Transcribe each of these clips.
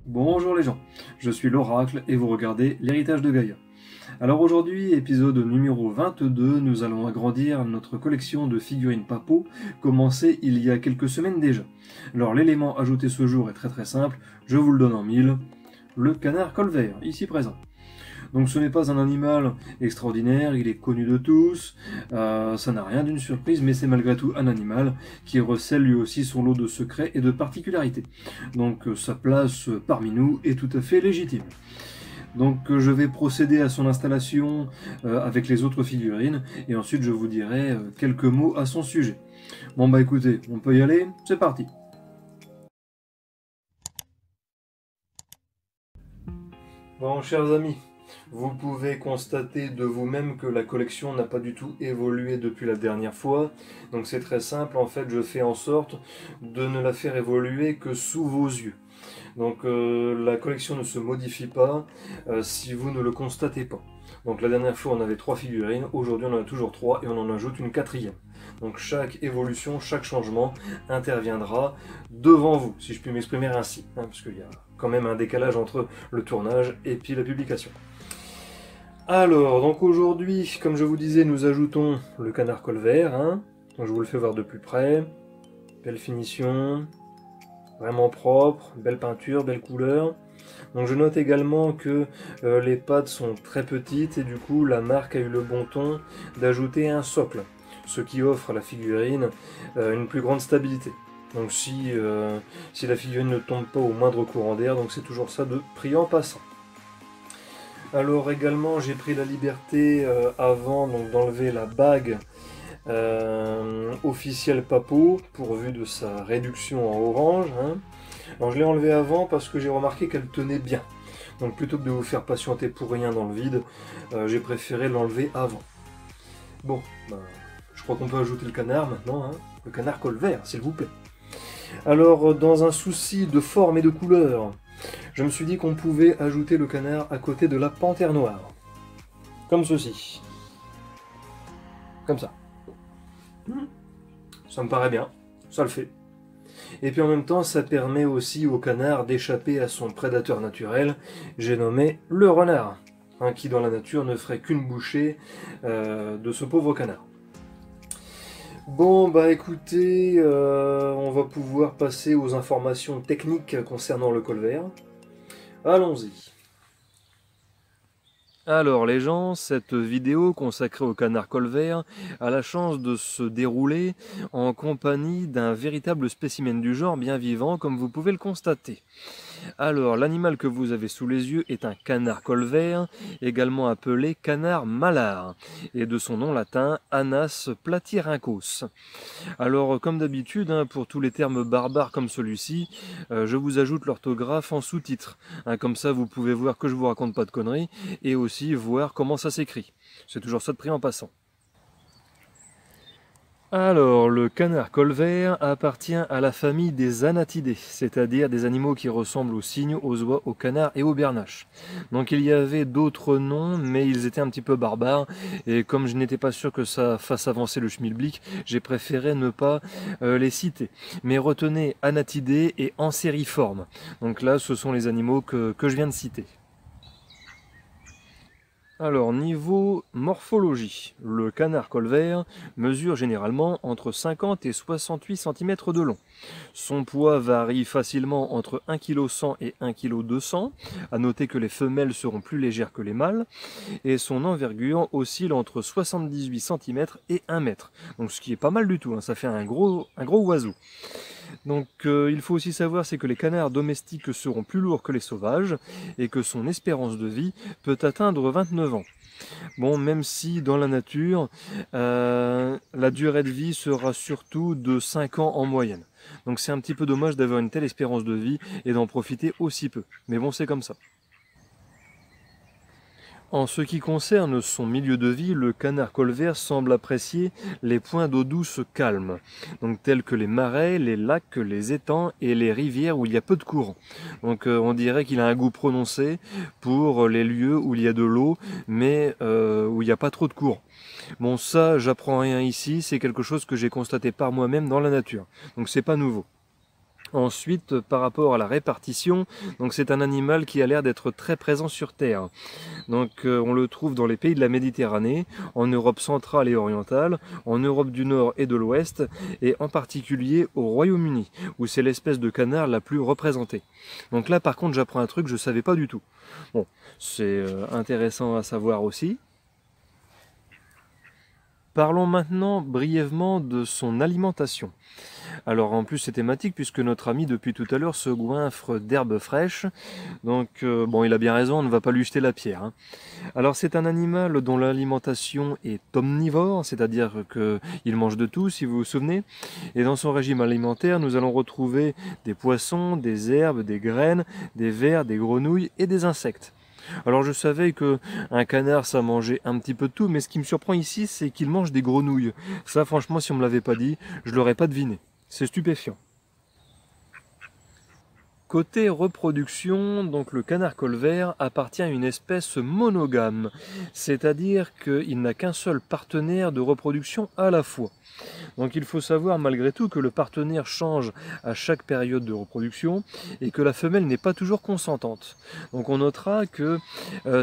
Bonjour les gens, je suis l'Oracle et vous regardez l'héritage de Gaïa. Alors aujourd'hui, épisode numéro 22, nous allons agrandir notre collection de figurines Papo, commencée il y a quelques semaines déjà. Alors l'élément ajouté ce jour est très simple, je vous le donne en mille, le canard colvert, ici présent. Donc ce n'est pas un animal extraordinaire, il est connu de tous, ça n'a rien d'une surprise, mais c'est malgré tout un animal qui recèle lui aussi son lot de secrets et de particularités. Donc sa place parmi nous est tout à fait légitime. Donc je vais procéder à son installation avec les autres figurines, et ensuite je vous dirai quelques mots à son sujet. Bon bah écoutez, on peut y aller, c'est parti. Bon chers amis, vous pouvez constater de vous-même que la collection n'a pas du tout évolué depuis la dernière fois. Donc c'est très simple, en fait je fais en sorte de ne la faire évoluer que sous vos yeux. Donc la collection ne se modifie pas si vous ne le constatez pas. Donc la dernière fois on avait 3 figurines, aujourd'hui on en a toujours 3 et on en ajoute une 4e. Donc chaque évolution, chaque changement interviendra devant vous, si je puis m'exprimer ainsi, parce qu'il y a quand même un décalage entre le tournage et puis la publication. Alors, donc aujourd'hui, comme je vous disais, nous ajoutons le canard colvert. Donc je vous le fais voir de plus près. Belle finition, vraiment propre, belle peinture, belle couleur. Donc je note également que les pattes sont très petites et du coup la marque a eu le bon ton d'ajouter un socle, ce qui offre à la figurine une plus grande stabilité. Donc si la figurine ne tombe pas au moindre courant d'air, donc c'est toujours ça de prix en passant. Alors également j'ai pris la liberté avant d'enlever la bague officielle Papo pourvu de sa réduction en orange. Alors je l'ai enlevée avant parce que j'ai remarqué qu'elle tenait bien. Donc plutôt que de vous faire patienter pour rien dans le vide, j'ai préféré l'enlever avant. Bon, je crois qu'on peut ajouter le canard maintenant, le canard colvert s'il vous plaît. Alors dans un souci de forme et de couleur, je me suis dit qu'on pouvait ajouter le canard à côté de la panthère noire. Comme ceci. Comme ça. Ça me paraît bien. Ça le fait. Et puis en même temps, ça permet aussi au canard d'échapper à son prédateur naturel. J'ai nommé le renard. Qui dans la nature ne ferait qu'une bouchée de ce pauvre canard. Bon bah écoutez, on va pouvoir passer aux informations techniques concernant le colvert. Allons-y. Alors les gens, cette vidéo consacrée au canard colvert a la chance de se dérouler en compagnie d'un véritable spécimen du genre bien vivant comme vous pouvez le constater. Alors l'animal que vous avez sous les yeux est un canard colvert, également appelé canard malard, et de son nom latin Anas platyrhynchos. Alors comme d'habitude, pour tous les termes barbares comme celui-ci, je vous ajoute l'orthographe en sous-titre. Comme ça vous pouvez voir que je vous raconte pas de conneries, et aussi voir comment ça s'écrit. C'est toujours ça de prix en passant. Alors, le canard colvert appartient à la famille des anatidés, c'est-à-dire des animaux qui ressemblent aux cygnes, aux oies, aux canards et aux bernaches. Donc il y avait d'autres noms, mais ils étaient un petit peu barbares, et comme je n'étais pas sûr que ça fasse avancer le schmilblick, j'ai préféré ne pas les citer. Mais retenez anatidés et ancériformes. Donc là, ce sont les animaux que je viens de citer. Alors, niveau morphologie, le canard colvert mesure généralement entre 50 et 68 cm de long. Son poids varie facilement entre 1,1 kg et 1,2 kg. À noter que les femelles seront plus légères que les mâles. Et son envergure oscille entre 78 cm et 1 m. Donc ce qui est pas mal du tout, ça fait un gros oiseau. Donc il faut aussi savoir c'est que les canards domestiques seront plus lourds que les sauvages et que son espérance de vie peut atteindre 29 ans. Bon, même si dans la nature, la durée de vie sera surtout de 5 ans en moyenne. Donc c'est un petit peu dommage d'avoir une telle espérance de vie et d'en profiter aussi peu. Mais bon, c'est comme ça. En ce qui concerne son milieu de vie, le canard colvert semble apprécier les points d'eau douce calmes, donc tels que les marais, les lacs, les étangs et les rivières où il y a peu de courant. Donc on dirait qu'il a un goût prononcé pour les lieux où il y a de l'eau, mais où il n'y a pas trop de courant. Bon, ça, j'apprends rien ici, c'est quelque chose que j'ai constaté par moi-même dans la nature, donc c'est pas nouveau. Ensuite, par rapport à la répartition, donc c'est un animal qui a l'air d'être très présent sur Terre. Donc on le trouve dans les pays de la Méditerranée, en Europe centrale et orientale, en Europe du Nord et de l'Ouest, et en particulier au Royaume-Uni, où c'est l'espèce de canard la plus représentée. Donc là par contre j'apprends un truc que je ne savais pas du tout. Bon, c'est intéressant à savoir aussi. Parlons maintenant brièvement de son alimentation. Alors en plus c'est thématique puisque notre ami depuis tout à l'heure se goinfre d'herbes fraîches, donc bon il a bien raison, on ne va pas lui jeter la pierre, hein. Alors c'est un animal dont l'alimentation est omnivore, c'est-à-dire qu'il mange de tout si vous vous souvenez, et dans son régime alimentaire nous allons retrouver des poissons, des herbes, des graines, des vers, des grenouilles et des insectes. Alors je savais que un canard ça mangeait un petit peu de tout, mais ce qui me surprend ici c'est qu'il mange des grenouilles. Ça franchement si on me l'avait pas dit, je l'aurais pas deviné. C'est stupéfiant. Côté reproduction, donc le canard colvert appartient à une espèce monogame, c'est-à-dire qu'il n'a qu'un seul partenaire de reproduction à la fois. Donc il faut savoir malgré tout que le partenaire change à chaque période de reproduction et que la femelle n'est pas toujours consentante. Donc on notera que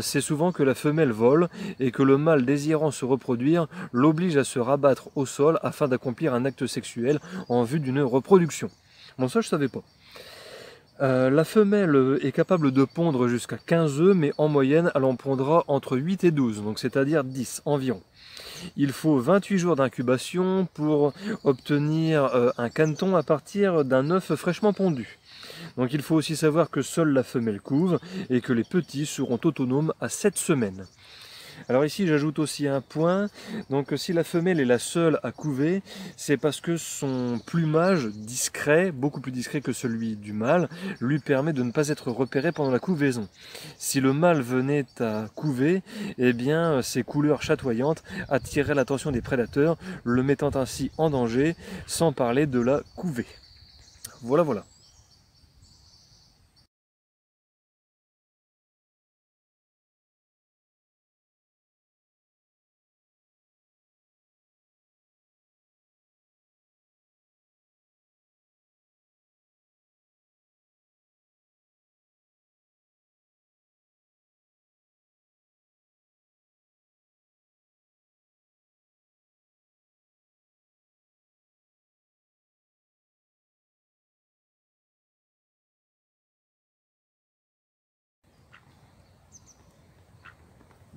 c'est souvent que la femelle vole et que le mâle désirant se reproduire l'oblige à se rabattre au sol afin d'accomplir un acte sexuel en vue d'une reproduction. Bon ça je savais pas. La femelle est capable de pondre jusqu'à 15 œufs, mais en moyenne, elle en pondra entre 8 et 12, donc c'est-à-dire 10 environ. Il faut 28 jours d'incubation pour obtenir un caneton à partir d'un œuf fraîchement pondu. Donc il faut aussi savoir que seule la femelle couve et que les petits seront autonomes à 7 semaines. Alors ici j'ajoute aussi un point, donc si la femelle est la seule à couver, c'est parce que son plumage discret, beaucoup plus discret que celui du mâle, lui permet de ne pas être repéré pendant la couvaison. Si le mâle venait à couver, eh bien ses couleurs chatoyantes attireraient l'attention des prédateurs, le mettant ainsi en danger, sans parler de la couvée. Voilà voilà.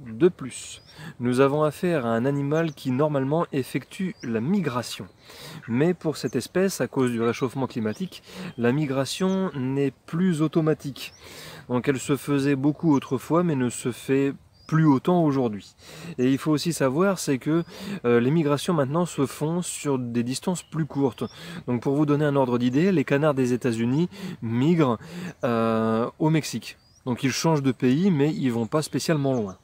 De plus, nous avons affaire à un animal qui normalement effectue la migration. Mais pour cette espèce, à cause du réchauffement climatique, la migration n'est plus automatique. Donc elle se faisait beaucoup autrefois, mais ne se fait plus autant aujourd'hui. Et il faut aussi savoir, c'est que les migrations maintenant se font sur des distances plus courtes. Donc pour vous donner un ordre d'idée, les canards des États-Unis migrent au Mexique. Donc ils changent de pays, mais ils vont pas spécialement loin.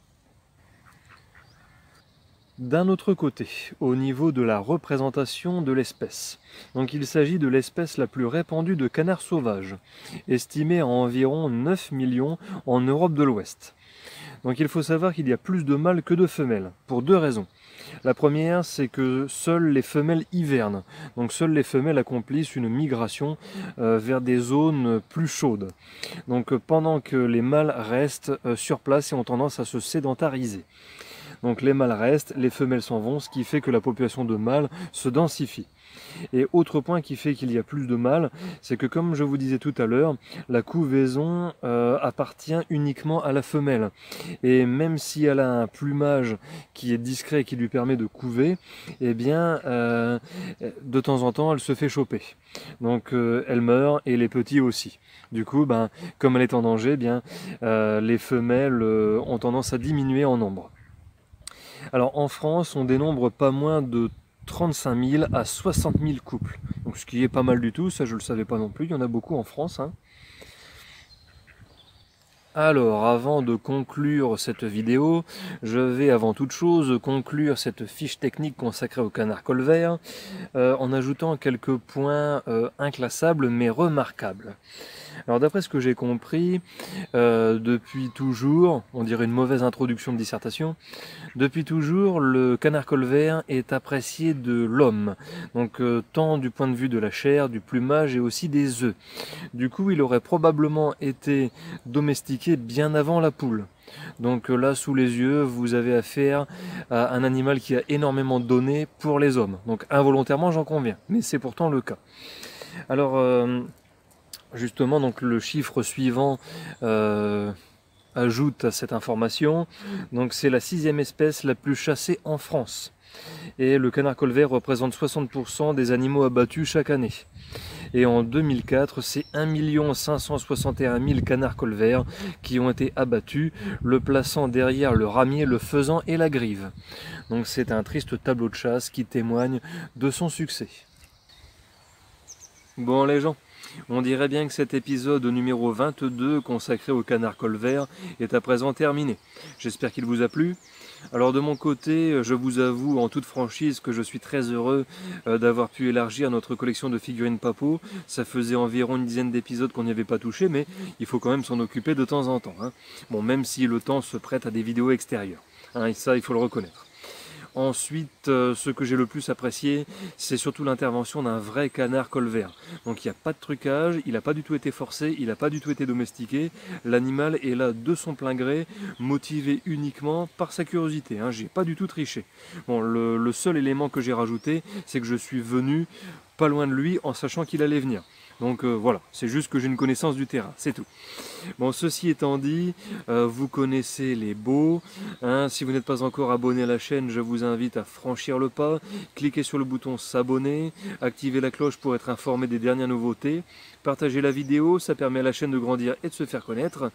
D'un autre côté, au niveau de la représentation de l'espèce. Donc il s'agit de l'espèce la plus répandue de canards sauvages, estimée à environ 9 millions en Europe de l'Ouest. Donc il faut savoir qu'il y a plus de mâles que de femelles, pour deux raisons. La première, c'est que seules les femelles hivernent. Donc seules les femelles accomplissent une migration vers des zones plus chaudes. Donc pendant que les mâles restent sur place et ont tendance à se sédentariser. Donc les mâles restent, les femelles s'en vont, ce qui fait que la population de mâles se densifie. Et autre point qui fait qu'il y a plus de mâles, c'est que comme je vous disais tout à l'heure, la couvaison appartient uniquement à la femelle. Et même si elle a un plumage qui est discret et qui lui permet de couver, eh bien de temps en temps elle se fait choper. Donc elle meurt et les petits aussi. Du coup, comme elle est en danger, les femelles ont tendance à diminuer en nombre. Alors en France, on dénombre pas moins de 35 000 à 60 000 couples. Donc ce qui est pas mal du tout, ça je le savais pas non plus, il y en a beaucoup en France, hein. Alors, avant de conclure cette vidéo, je vais avant toute chose conclure cette fiche technique consacrée au canard colvert en ajoutant quelques points inclassables mais remarquables. Alors d'après ce que j'ai compris, depuis toujours, on dirait une mauvaise introduction de dissertation, depuis toujours le canard colvert est apprécié de l'homme, donc tant du point de vue de la chair, du plumage et aussi des œufs. Du coup il aurait probablement été domestiqué bien avant la poule. Donc là sous les yeux vous avez affaire à un animal qui a énormément donné pour les hommes. Donc involontairement j'en conviens, mais c'est pourtant le cas. Alors justement, donc le chiffre suivant ajoute à cette information. Donc c'est la 6e espèce la plus chassée en France. Et le canard colvert représente 60% des animaux abattus chaque année. Et en 2004, c'est 1 561 000 canards colverts qui ont été abattus, le plaçant derrière le ramier, le faisan et la grive. Donc c'est un triste tableau de chasse qui témoigne de son succès. Bon les gens, on dirait bien que cet épisode numéro 22 consacré au canard colvert est à présent terminé. J'espère qu'il vous a plu. Alors de mon côté, je vous avoue en toute franchise que je suis très heureux d'avoir pu élargir notre collection de figurines Papo. Ça faisait environ une dizaine d'épisodes qu'on n'y avait pas touché, mais il faut quand même s'en occuper de temps en temps. Hein. Bon, même si le temps se prête à des vidéos extérieures. Hein, et ça, il faut le reconnaître. Ensuite, ce que j'ai le plus apprécié, c'est surtout l'intervention d'un vrai canard colvert. Donc il n'y a pas de trucage, il n'a pas du tout été forcé, il n'a pas du tout été domestiqué. L'animal est là de son plein gré, motivé uniquement par sa curiosité. Hein. J'ai pas du tout triché. Bon, le seul élément que j'ai rajouté, c'est que je suis venu pas loin de lui en sachant qu'il allait venir. Donc voilà, c'est juste que j'ai une connaissance du terrain, c'est tout. Bon, ceci étant dit, vous connaissez les beaux. Hein, si vous n'êtes pas encore abonné à la chaîne, je vous invite à franchir le pas. Cliquez sur le bouton s'abonner, activez la cloche pour être informé des dernières nouveautés. Partagez la vidéo, ça permet à la chaîne de grandir et de se faire connaître.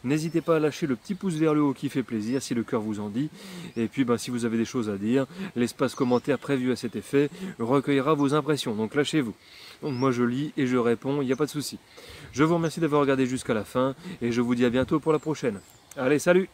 N'hésitez pas à lâcher le petit pouce vers le haut qui fait plaisir si le cœur vous en dit. Et puis si vous avez des choses à dire, l'espace commentaire prévu à cet effet recueillera vos impressions, donc lâchez-vous. Donc moi je lis et je réponds, il n'y a pas de souci. Je vous remercie d'avoir regardé jusqu'à la fin et je vous dis à bientôt pour la prochaine. Allez, salut!